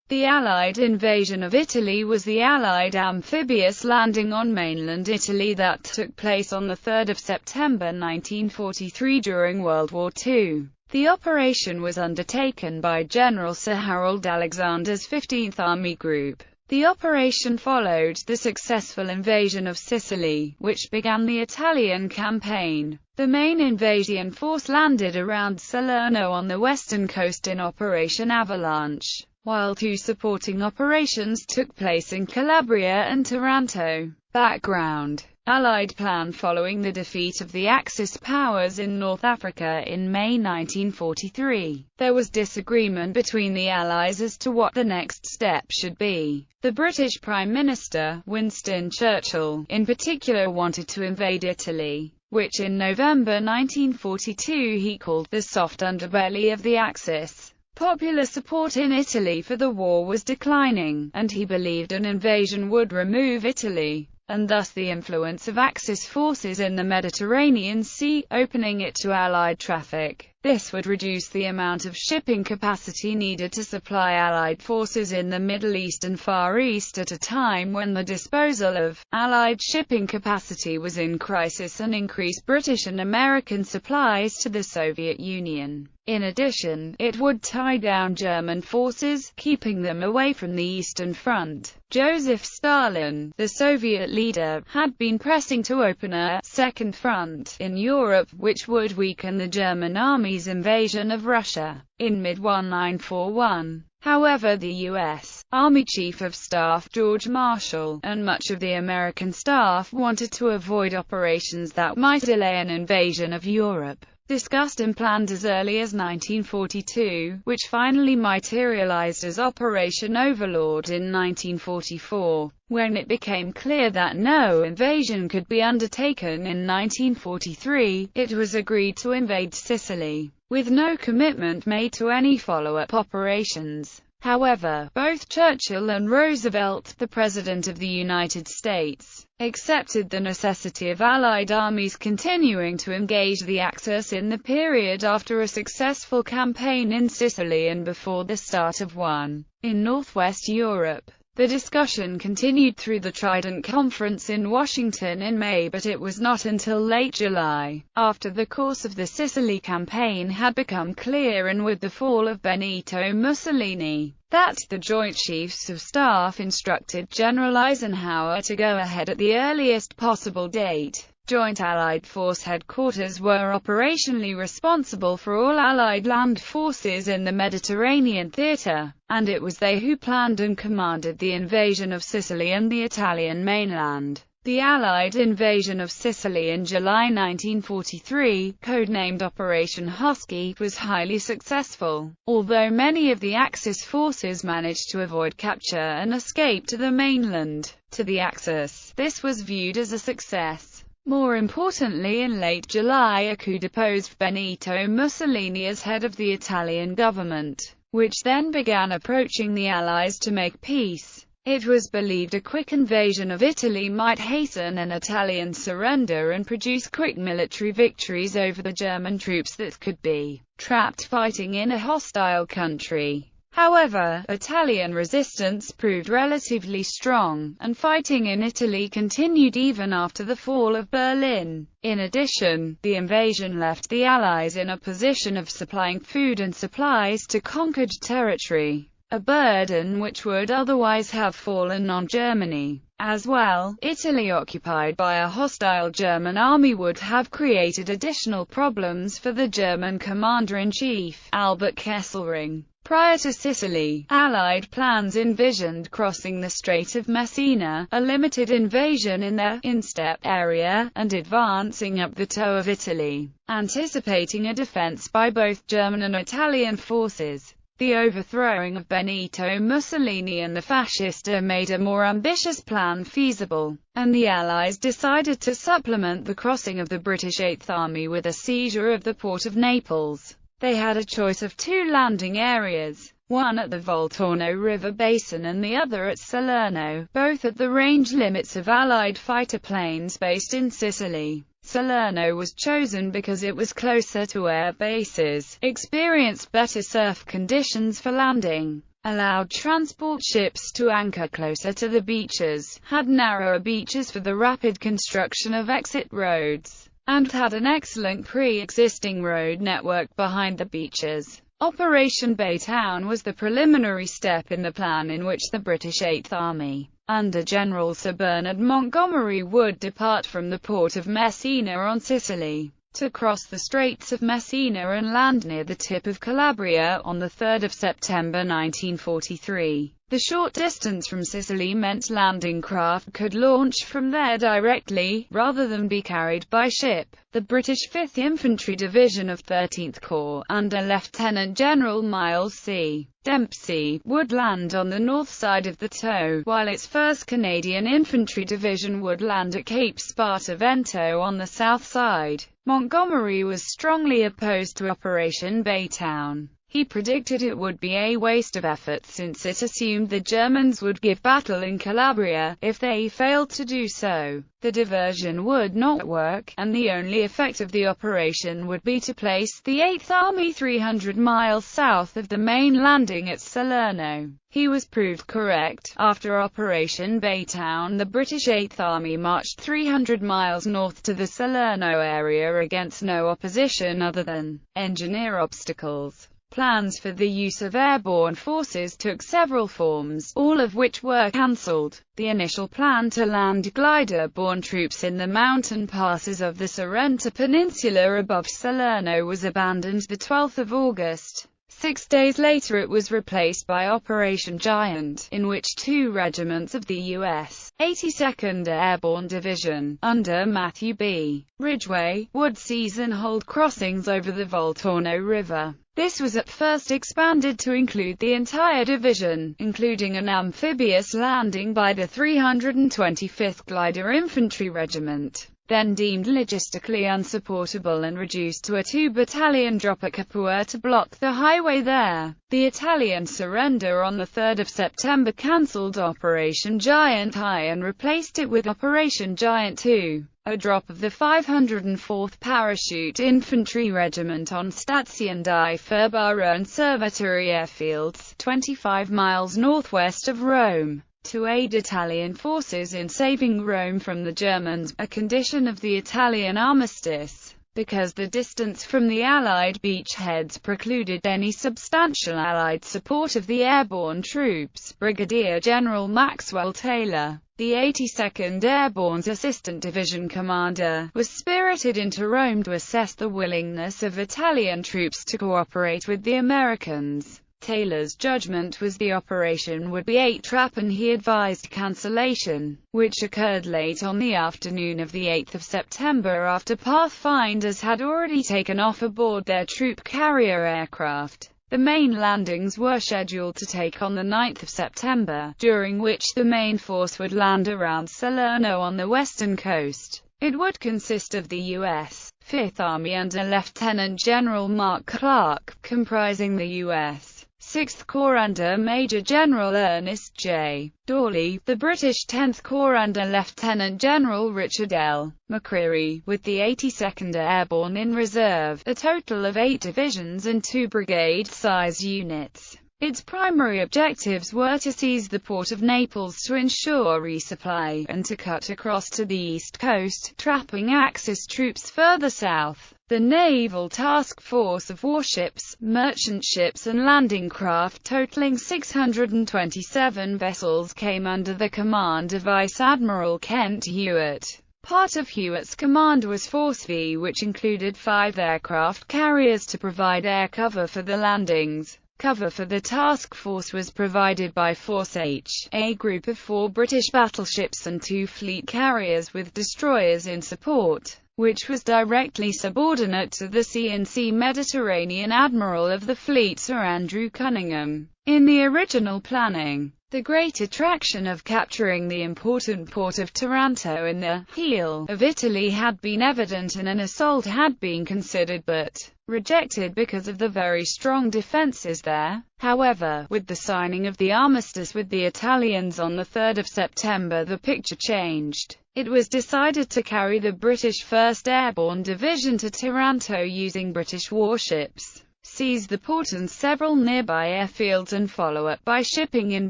The Allied invasion of Italy was the Allied amphibious landing on mainland Italy that took place on 3 September 1943 during World War II. The operation was undertaken by General Sir Harold Alexander's 15th Army Group. The operation followed the successful invasion of Sicily, which began the Italian campaign. The main invasion force landed around Salerno on the western coast in Operation Avalanche, while two supporting operations took place in Calabria and Taranto. Background: Allied plan following the defeat of the Axis powers in North Africa in May 1943. There was disagreement between the Allies as to what the next step should be. The British Prime Minister, Winston Churchill, in particular wanted to invade Italy, which in November 1942 he called the soft underbelly of the Axis. Popular support in Italy for the war was declining, and he believed an invasion would remove Italy, and thus the influence of Axis forces in the Mediterranean Sea, opening it to Allied traffic. This would reduce the amount of shipping capacity needed to supply Allied forces in the Middle East and Far East at a time when the disposal of Allied shipping capacity was in crisis, and increase British and American supplies to the Soviet Union. In addition, it would tie down German forces, keeping them away from the Eastern Front. Joseph Stalin, the Soviet leader, had been pressing to open a second front in Europe, which would weaken the German army's invasion of Russia. In mid-1941, however, the U.S. Army Chief of Staff George Marshall, and much of the American staff wanted to avoid operations that might delay an invasion of Europe. Discussed and planned as early as 1942, which finally materialized as Operation Overlord in 1944. When it became clear that no invasion could be undertaken in 1943, it was agreed to invade Sicily, with no commitment made to any follow-up operations. However, both Churchill and Roosevelt, the President of the United States, accepted the necessity of Allied armies continuing to engage the Axis in the period after a successful campaign in Sicily and before the start of one in Northwest Europe. The discussion continued through the Trident Conference in Washington in May, but it was not until late July, after the course of the Sicily campaign had become clear and with the fall of Benito Mussolini, that the Joint Chiefs of Staff instructed General Eisenhower to go ahead at the earliest possible date. Joint Allied Force Headquarters were operationally responsible for all Allied land forces in the Mediterranean theater, and it was they who planned and commanded the invasion of Sicily and the Italian mainland. The Allied invasion of Sicily in July 1943, codenamed Operation Husky, was highly successful, although many of the Axis forces managed to avoid capture and escape to the mainland. To the Axis, this was viewed as a success. More importantly, in late July a coup deposed Benito Mussolini as head of the Italian government, which then began approaching the Allies to make peace. It was believed a quick invasion of Italy might hasten an Italian surrender and produce quick military victories over the German troops that could be trapped fighting in a hostile country. However, Italian resistance proved relatively strong, and fighting in Italy continued even after the fall of Berlin. In addition, the invasion left the Allies in a position of supplying food and supplies to conquered territory, a burden which would otherwise have fallen on Germany. As well, Italy occupied by a hostile German army would have created additional problems for the German commander-in-chief, Albert Kesselring. Prior to Sicily, Allied plans envisioned crossing the Strait of Messina, a limited invasion in the insteppe area, and advancing up the toe of Italy, anticipating a defense by both German and Italian forces. The overthrowing of Benito Mussolini and the Fascista made a more ambitious plan feasible, and the Allies decided to supplement the crossing of the British Eighth Army with a seizure of the port of Naples. They had a choice of two landing areas, one at the Volturno River basin and the other at Salerno, both at the range limits of Allied fighter planes based in Sicily. Salerno was chosen because it was closer to air bases, experienced better surf conditions for landing, allowed transport ships to anchor closer to the beaches, had narrower beaches for the rapid construction of exit roads, and had an excellent pre-existing road network behind the beaches. Operation Baytown was the preliminary step in the plan in which the British Eighth Army, under General Sir Bernard Montgomery, would depart from the port of Messina on Sicily, to cross the Straits of Messina and land near the tip of Calabria on 3 September 1943. The short distance from Sicily meant landing craft could launch from there directly, rather than be carried by ship. The British 5th Infantry Division of 13th Corps, under Lieutenant General Miles C. Dempsey, would land on the north side of the Toe, while its 1st Canadian Infantry Division would land at Cape Spartivento on the south side. Montgomery was strongly opposed to Operation Baytown. He predicted it would be a waste of effort since it assumed the Germans would give battle in Calabria. If they failed to do so, the diversion would not work, and the only effect of the operation would be to place the 8th Army 300 miles south of the main landing at Salerno. He was proved correct. After Operation Baytown, the British 8th Army marched 300 miles north to the Salerno area against no opposition other than engineer obstacles. Plans for the use of airborne forces took several forms, all of which were cancelled. The initial plan to land glider-borne troops in the mountain passes of the Sorrento Peninsula above Salerno was abandoned the 12th of August. 6 days later it was replaced by Operation Giant, in which 2 regiments of the U.S. 82nd Airborne Division, under Matthew B. Ridgway, would seize and hold crossings over the Volturno River. This was at first expanded to include the entire division, including an amphibious landing by the 325th Glider Infantry Regiment, then deemed logistically unsupportable and reduced to a 2-battalion drop at Capua to block the highway there. The Italian surrender on 3 September cancelled Operation Giant I and replaced it with Operation Giant II. A drop of the 504th Parachute Infantry Regiment on Stazione di Ferbara and Cerveteri airfields, 25 miles northwest of Rome, to aid Italian forces in saving Rome from the Germans, a condition of the Italian armistice, because the distance from the Allied beachheads precluded any substantial Allied support of the airborne troops. Brigadier General Maxwell Taylor, the 82nd Airborne's Assistant Division Commander, was spirited into Rome to assess the willingness of Italian troops to cooperate with the Americans. Taylor's judgment was the operation would be a trap and he advised cancellation, which occurred late on the afternoon of the 8th of September after pathfinders had already taken off aboard their troop carrier aircraft. The main landings were scheduled to take on the 9th of September, during which the main force would land around Salerno on the western coast. It would consist of the U.S. 5th Army under Lieutenant General Mark Clark, comprising the U.S. 6th Corps under Major General Ernest J. Dawley, the British 10th Corps under Lieutenant General Richard L. McCreery, with the 82nd Airborne in reserve, a total of 8 divisions and 2 brigade-size units. Its primary objectives were to seize the port of Naples to ensure resupply, and to cut across to the east coast, trapping Axis troops further south. The Naval Task Force of warships, merchant ships and landing craft totaling 627 vessels came under the command of Vice Admiral Kent Hewitt. Part of Hewitt's command was Force V, which included 5 aircraft carriers to provide air cover for the landings. Cover for the task force was provided by Force H, a group of 4 British battleships and 2 fleet carriers with destroyers in support, which was directly subordinate to the C&C Mediterranean Admiral of the fleet Sir Andrew Cunningham. In the original planning, the great attraction of capturing the important port of Taranto in the heel of Italy had been evident and an assault had been considered but rejected because of the very strong defences there. However, with the signing of the armistice with the Italians on 3 September the picture changed. It was decided to carry the British 1st Airborne Division to Taranto using British warships. seize the port and several nearby airfields and follow up by shipping in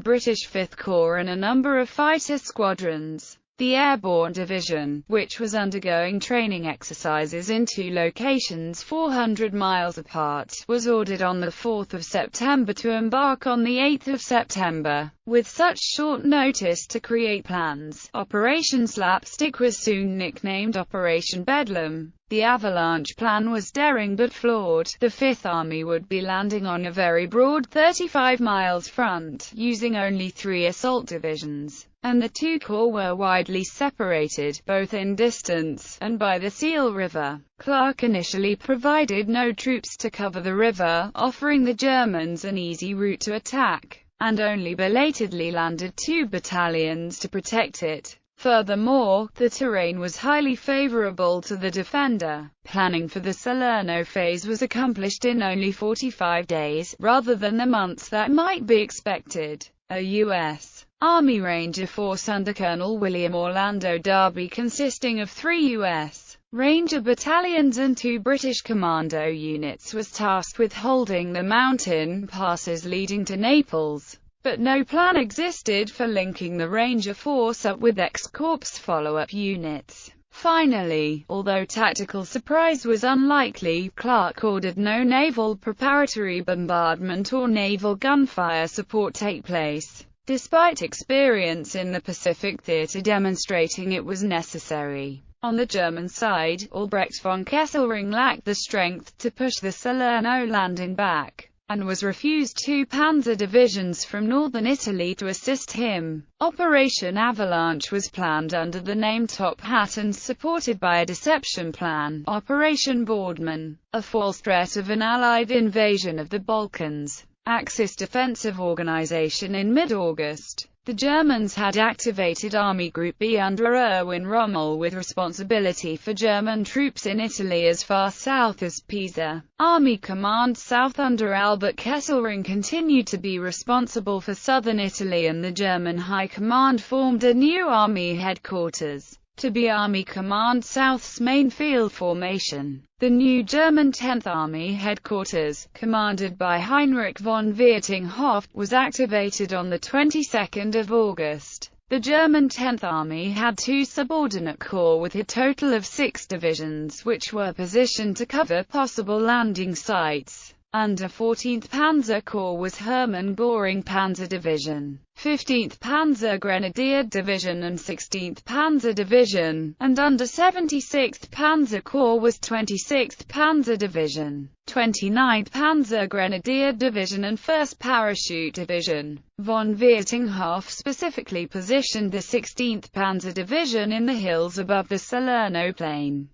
British Fifth Corps and a number of fighter squadrons. The Airborne Division, which was undergoing training exercises in two locations 400 miles apart, was ordered on the 4th of September to embark on the 8th of September. With such short notice to create plans, Operation Slapstick was soon nicknamed Operation Bedlam. The Avalanche plan was daring but flawed. The Fifth Army would be landing on a very broad 35 miles front, using only 3 assault divisions, and the two corps were widely separated, both in distance, and by the Seal River. Clark initially provided no troops to cover the river, offering the Germans an easy route to attack, and only belatedly landed 2 battalions to protect it. Furthermore, the terrain was highly favorable to the defender. Planning for the Salerno phase was accomplished in only 45 days, rather than the months that might be expected. A U.S. Army Ranger Force under Colonel William Orlando Darby, consisting of 3 U.S. Ranger battalions and 2 British commando units, was tasked with holding the mountain passes leading to Naples. But no plan existed for linking the Ranger Force up with X-Corps follow-up units. Finally, although tactical surprise was unlikely, Clark ordered no naval preparatory bombardment or naval gunfire support take place, despite experience in the Pacific Theater demonstrating it was necessary. On the German side, Albrecht von Kesselring lacked the strength to push the Salerno landing back, and was refused 2 panzer divisions from northern Italy to assist him. Operation Avalanche was planned under the name Top Hat and supported by a deception plan, Operation Boardman, a false threat of an Allied invasion of the Balkans. Axis defensive organization. In mid-August, the Germans had activated Army Group B under Erwin Rommel with responsibility for German troops in Italy as far south as Pisa. Army Command South under Albert Kesselring continued to be responsible for southern Italy, and the German High Command formed a new army headquarters to be Army Command South's main field formation. The new German 10th Army headquarters, commanded by Heinrich von Viertinghoff, was activated on the 22nd of August. The German 10th Army had 2 subordinate corps with a total of 6 divisions, which were positioned to cover possible landing sites. Under 14th Panzer Corps was Hermann Göring Panzer Division, 15th Panzer Grenadier Division and 16th Panzer Division, and under 76th Panzer Corps was 26th Panzer Division, 29th Panzer Grenadier Division and 1st Parachute Division. Von Viertinghoff specifically positioned the 16th Panzer Division in the hills above the Salerno plain.